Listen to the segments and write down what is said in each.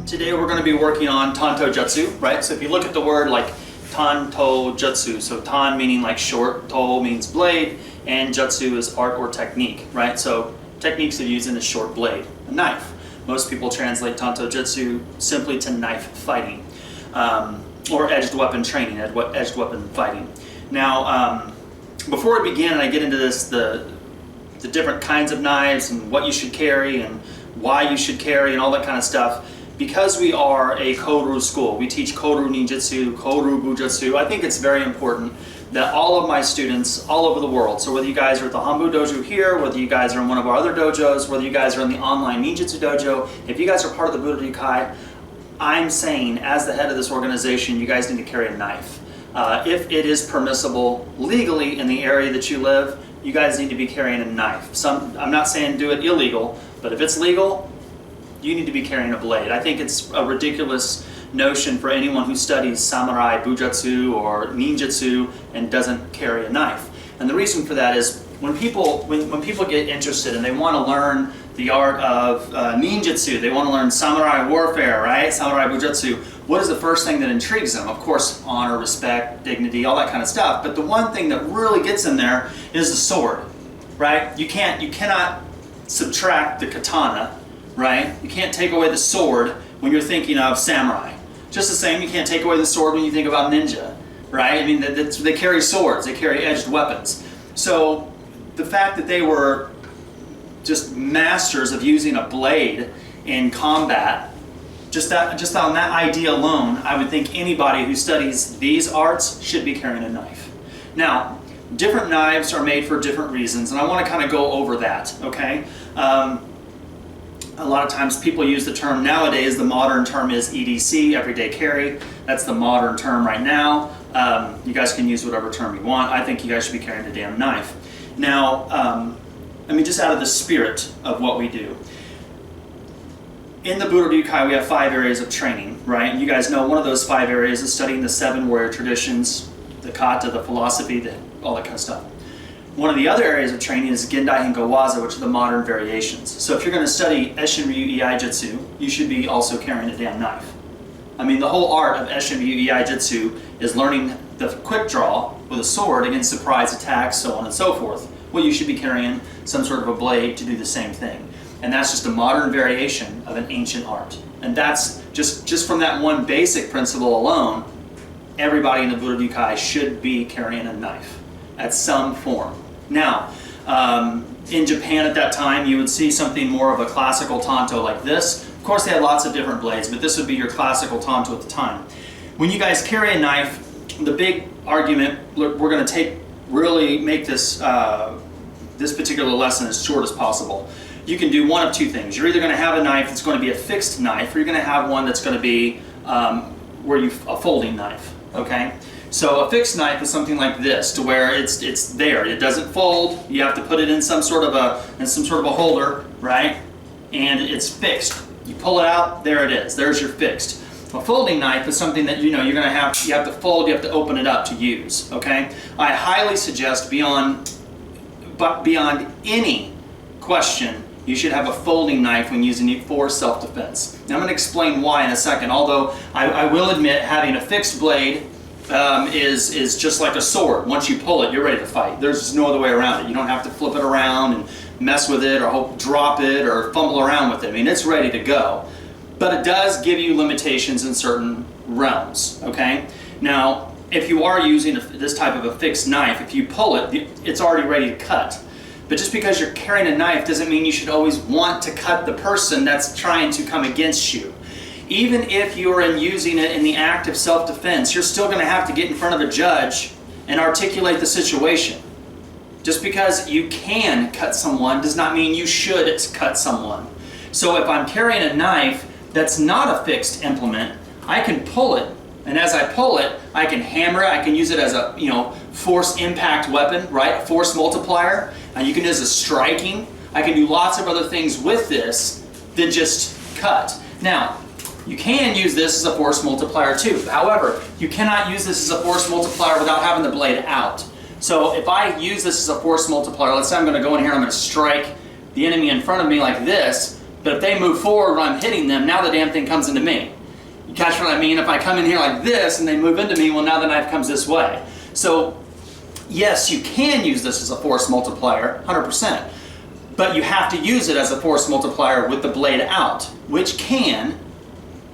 Today we're going to be working on Tanto Jutsu, right? So if you look at the word like Tanto Jutsu, so Tan meaning like short, To means blade, and Jutsu is art or technique, right? So techniques of using a short blade, a knife. Most people translate Tanto Jutsu simply to knife fighting, or edged weapon training, edged weapon fighting. Now, before we begin and I get into this, the different kinds of knives and what you should carry and why you should carry and all that kind of stuff, because we are a Koru school, we teach Koru Ninjutsu, Koru Bujutsu, I think it's very important that all of my students all over the world, so whether you guys are at the Hanbu Dojo here, whether you guys are in one of our other dojos, whether you guys are in the online Ninjutsu Dojo, if you guys are part of the Budo Ryukai, I'm saying as the head of this organization, you guys need to carry a knife. If it is permissible legally in the area that you live, you guys need to be carrying a knife. I'm not saying do it illegal, but if it's legal, you need to be carrying a blade. I think it's a ridiculous notion for anyone who studies samurai bujutsu or ninjutsu and doesn't carry a knife. And the reason for that is when people get interested and they want to learn the art of ninjutsu, they want to learn samurai warfare, right? Samurai bujutsu. What is the first thing that intrigues them? Of course, honor, respect, dignity, all that kind of stuff. But the one thing that really gets them there is the sword, right? You cannot subtract the katana, right? You can't take away the sword when you're thinking of samurai. Just the same, you can't take away the sword when you think about ninja, right? I mean, they carry swords, they carry edged weapons. So the fact that they were just masters of using a blade in combat, just on that idea alone, I would think anybody who studies these arts should be carrying a knife. Now, different knives are made for different reasons, and I want to kind of go over that, okay? A lot of times people use the term nowadays, the modern term is EDC, everyday carry. That's the modern term right now. You guys can use whatever term you want. I think you guys should be carrying a damn knife. Now, I mean, just out of the spirit of what we do. In the Budo Ryukai, we have 5 areas of training, right? And you guys know one of those 5 areas is studying the 7 warrior traditions, the kata, the philosophy, all that kind of stuff. One of the other areas of training is Gendai and Gawaza, which are the modern variations. So if you're going to study Esshin Ryu Iai Jitsu, you should be also carrying a damn knife. I mean, the whole art of Esshin Ryu Iai Jitsu is learning the quick draw with a sword against surprise attacks, so on and so forth. Well, you should be carrying some sort of a blade to do the same thing. And that's just a modern variation of an ancient art. And that's just from that one basic principle alone, everybody in the Budo Ryukai should be carrying a knife at some form. Now, in Japan at that time, you would see something more of a classical tanto like this. Of course, they had lots of different blades, but this would be your classical tanto at the time. When you guys carry a knife, the big argument, we're going to really make this this particular lesson as short as possible. You can do one of 2 things. You're either going to have a knife that's going to be a fixed knife, or you're going to have one that's going to be a folding knife. Okay. So a fixed knife is something like this, to where it's there. It doesn't fold. You have to put it in some sort of a holder, right? And it's fixed. You pull it out, there it is. There's your fixed. A folding knife is something that you have to fold, you have to open it up to use. Okay? I highly suggest beyond any question, you should have a folding knife when using it for self-defense. Now I'm going to explain why in a second, although I will admit having a fixed blade is just like a sword. Once you pull it, you're ready to fight. There's just no other way around it. You don't have to flip it around and mess with it or drop it or fumble around with it. I mean, it's ready to go. But it does give you limitations in certain realms, okay? Now, if you are using this type of a fixed knife, if you pull it, it's already ready to cut. But just because you're carrying a knife doesn't mean you should always want to cut the person that's trying to come against you. Even if you are using it in the act of self-defense, you're still going to have to get in front of a judge and articulate the situation. Just because you can cut someone does not mean you should cut someone. So if I'm carrying a knife that's not a fixed implement, I can pull it, and as I pull it, I can hammer it. I can use it as a force impact weapon, right? A force multiplier. And you can use it as striking. I can do lots of other things with this than just cut. Now, you can use this as a force multiplier too. However, you cannot use this as a force multiplier without having the blade out. So if I use this as a force multiplier, let's say I'm going to go in here and I'm going to strike the enemy in front of me like this, But if they move forward when I'm hitting them, now the damn thing comes into me. You catch what I mean? If I come in here like this and they move into me, well, now the knife comes this way. So yes, you can use this as a force multiplier, 100%. But you have to use it as a force multiplier with the blade out, which can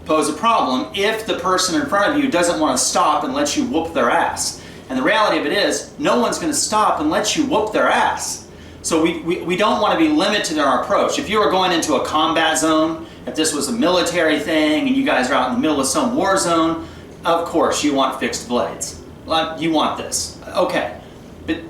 pose a problem if the person in front of you doesn't want to stop and let you whoop their ass. And the reality of it is, no one's going to stop and let you whoop their ass. So we don't want to be limited in our approach. If you were going into a combat zone, if this was a military thing and you guys are out in the middle of some war zone, of course you want fixed blades. You want this. Okay. But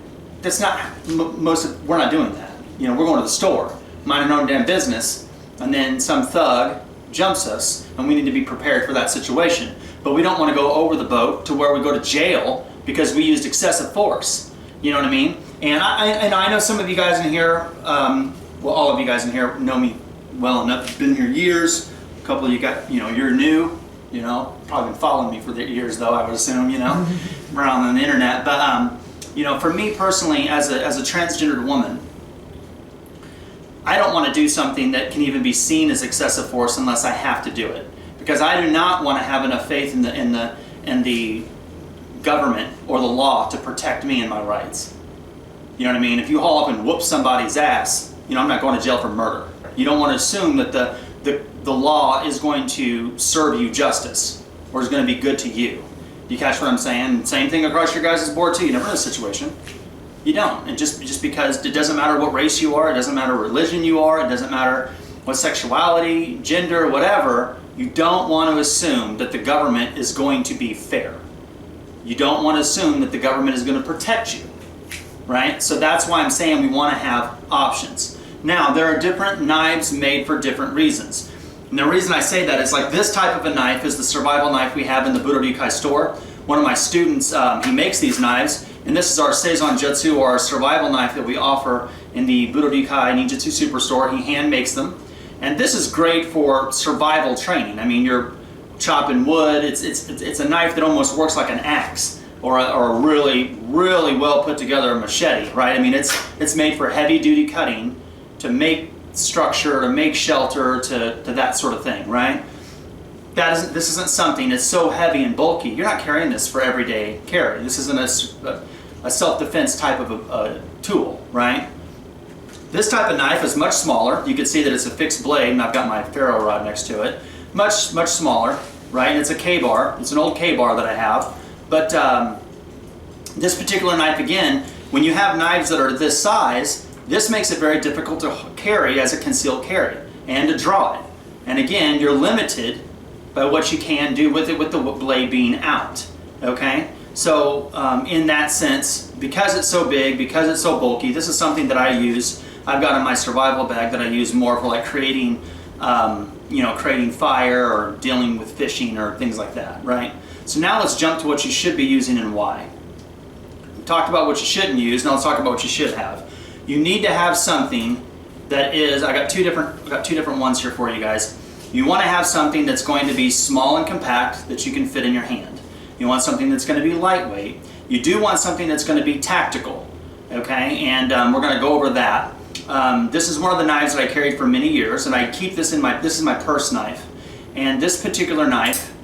that's not, we're not doing that. You know, we're going to the store, minding our own damn business, and then some thug jumps us, and we need to be prepared for that situation. But we don't want to go over the boat to where we go to jail because we used excessive force. You know what I mean? And I know some of you guys in here, well, all of you guys in here know me well enough. Been here years. A couple of you you're new. You know, probably been following me for the years though, I would assume. You know, around on the internet. But you know, for me personally, as a transgendered woman, I don't want to do something that can even be seen as excessive force unless I have to do it, because I do not want to have enough faith in the government or the law to protect me and my rights. You know what I mean? If you haul up and whoop somebody's ass, you know, I'm not going to jail for murder. You don't want to assume that the law is going to serve you justice or is going to be good to you. You catch what I'm saying? Same thing across your guys' board too. You never know the situation. You don't. And just because it doesn't matter what race you are, it doesn't matter what religion you are, it doesn't matter what sexuality, gender, whatever, you don't want to assume that the government is going to be fair. You don't want to assume that the government is going to protect you, right? So that's why I'm saying we want to have options. Now, there are different knives made for different reasons. And the reason I say that is like this type of a knife is the survival knife we have in the Budo Ryukai store. One of my students, he makes these knives, and this is our Seizon Jutsu, or our survival knife that we offer in the Budo Ryukai Ninjutsu Superstore. He hand makes them. And this is great for survival training. I mean, you're chopping wood. It's a knife that almost works like an axe or a really, really well put together machete, right? I mean, it's made for heavy duty cutting to make structure, to make shelter, to that sort of thing, right? This isn't something that's so heavy and bulky. You're not carrying this for everyday carry. This isn't a self-defense type of a tool, right? This type of knife is much smaller. You can see that it's a fixed blade, and I've got my ferro rod next to it. Much smaller, right? And it's a K-bar. It's an old K-bar that I have. But this particular knife, again, when you have knives that are this size, this makes it very difficult to carry as a concealed carry and to draw it. And again, you're limited by what you can do with it with the blade being out, okay? So in that sense, because it's so big, because it's so bulky, this is something that I use. I've got in my survival bag that I use more for like creating, creating fire or dealing with fishing or things like that, right? So now let's jump to what you should be using and why. We talked about what you shouldn't use, now let's talk about what you should have. You need to have something that is, I got two different ones here for you guys. You want to have something that's going to be small and compact that you can fit in your hand. You want something that's going to be lightweight. You do want something that's going to be tactical, okay? And we're going to go over that. This is one of the knives that I carried for many years, and I keep this in this is my purse knife. And this particular knife,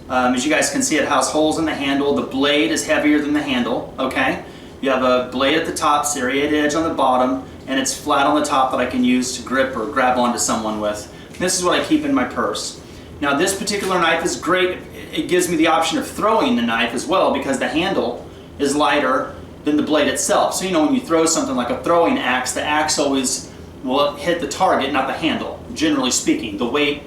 as you guys can see, it has holes in the handle. The blade is heavier than the handle, okay? You have a blade at the top, serrated edge on the bottom, and it's flat on the top that I can use to grip or grab onto someone with. This is what I keep in my purse. Now this particular knife is great. It gives me the option of throwing the knife as well because the handle is lighter than the blade itself. So you know when you throw something like a throwing axe, the axe always will hit the target, not the handle, generally speaking. The weight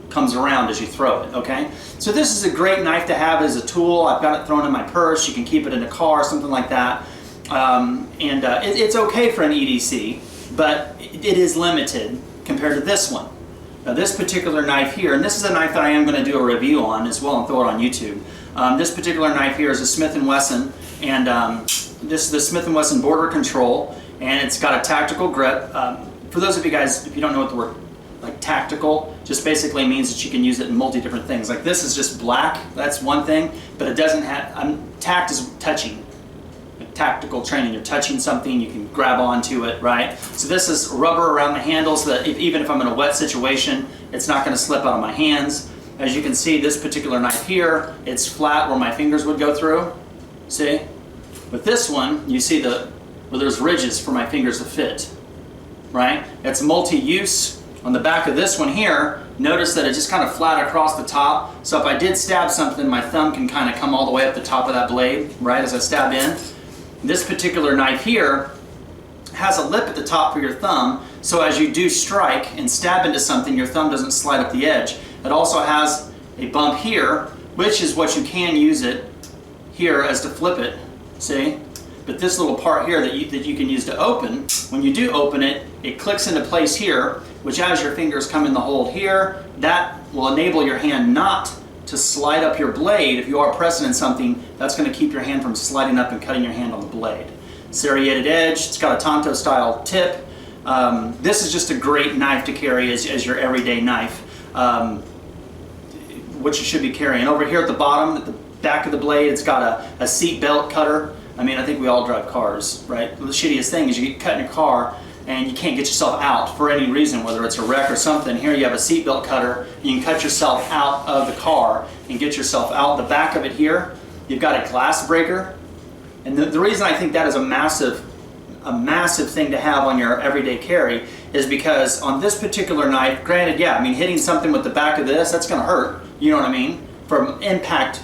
comes around as you throw it, okay? So this is a great knife to have as a tool. I've got it thrown in my purse. You can keep it in a car, something like that. It's okay for an EDC, but it is limited compared to this one. Now this particular knife here, and this is a knife that I am going to do a review on as well and throw it on YouTube. This particular knife here is a Smith & Wesson, and this is the Smith & Wesson Border Control, and it's got a tactical grip. For those of you guys, if you don't know what the word like tactical, just basically means that you can use it in multi different things. Like this is just black, that's one thing, but it doesn't have, tact is touching. tactical training. You're touching something, you can grab onto it, right? So this is rubber around the handle so that even if I'm in a wet situation, it's not going to slip out of my hands. As you can see, this particular knife here, it's flat where my fingers would go through. See? With this one, you see where there's ridges for my fingers to fit, right? It's multi-use. On the back of this one here, notice that it's just kind of flat across the top. So if I did stab something, my thumb can kind of come all the way up the top of that blade, right, as I stab in. This particular knife here has a lip at the top for your thumb, so as you do strike and stab into something, your thumb doesn't slide up the edge. It also has a bump here, which is what you can use it here as to flip it, see? But this little part here that you can use to open, when you do open it, it clicks into place here, which as your fingers come in the hold here, that will enable your hand not to slide up your blade. If you are pressing in something, that's going to keep your hand from sliding up and cutting your hand on the blade. Serrated edge, it's got a Tonto style tip. This is just a great knife to carry as your everyday knife, which you should be carrying. Over here at the bottom, at the back of the blade, it's got a seat belt cutter. I mean, I think we all drive cars, right? The shittiest thing is you get cut in your car and you can't get yourself out for any reason, whether it's a wreck or something. Here you have a seatbelt cutter. You can cut yourself out of the car and get yourself out. The back of it here, you've got a glass breaker. And the reason I think that is a massive thing to have on your everyday carry is because on this particular knife, granted, yeah, I mean, hitting something with the back of this, that's gonna hurt, you know what I mean? From impact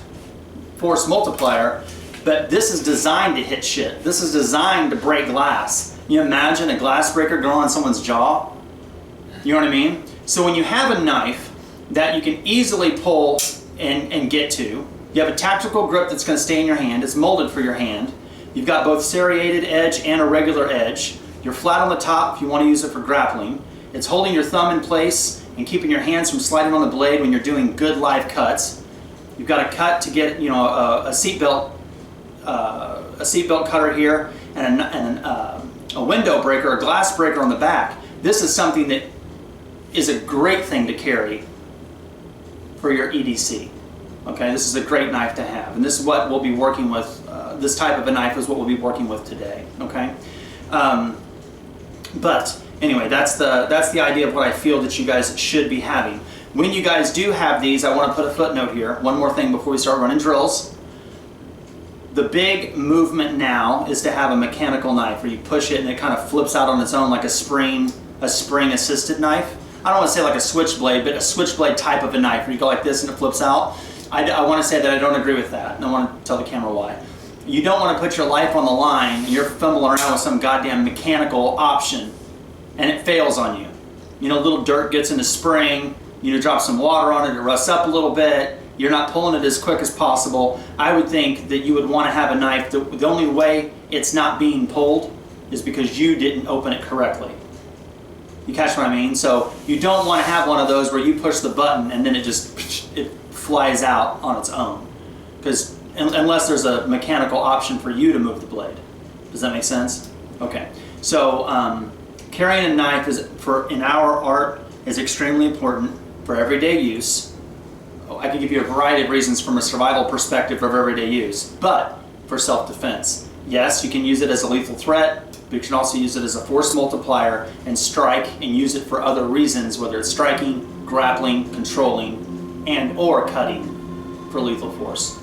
force multiplier. But this is designed to hit shit. This is designed to break glass. You imagine a glass breaker going on someone's jaw? You know what I mean? So when you have a knife that you can easily pull and get to, you have a tactical grip that's going to stay in your hand. It's molded for your hand. You've got both serrated edge and a regular edge. You're flat on the top if you want to use it for grappling. It's holding your thumb in place and keeping your hands from sliding on the blade when you're doing good live cuts. You've got a cut to get, you know, a seatbelt cutter here and a window breaker, a glass breaker on the back. This is something that is a great thing to carry for your EDC. Okay, this is a great knife to have, and this is what we'll be working with. This type of a knife is what we'll be working with today. Okay, but anyway, that's the idea of what I feel that you guys should be having. When you guys do have these, I want to put a footnote here. One more thing before we start running drills. The big movement now is to have a mechanical knife where you push it and it kind of flips out on its own like a spring assisted knife. I don't want to say like a switchblade, but a switchblade type of a knife where you go like this and it flips out. I want to say that I don't agree with that, and I want to tell the camera why. You don't want to put your life on the line and you're fumbling around with some goddamn mechanical option and it fails on you. You know, little dirt gets in the spring, you drop some water on it, it rusts up a little bit, you're not pulling it as quick as possible. I would think that you would want to have a knife that the only way it's not being pulled is because you didn't open it correctly. You catch what I mean? So you don't want to have one of those where you push the button and then it flies out on its own. Because unless there's a mechanical option for you to move the blade. Does that make sense? Okay. So carrying a knife in our art is extremely important for everyday use. I could give you a variety of reasons from a survival perspective of everyday use, but for self-defense. Yes, you can use it as a lethal threat, but you can also use it as a force multiplier and strike and use it for other reasons, whether it's striking, grappling, controlling, and or cutting for lethal force.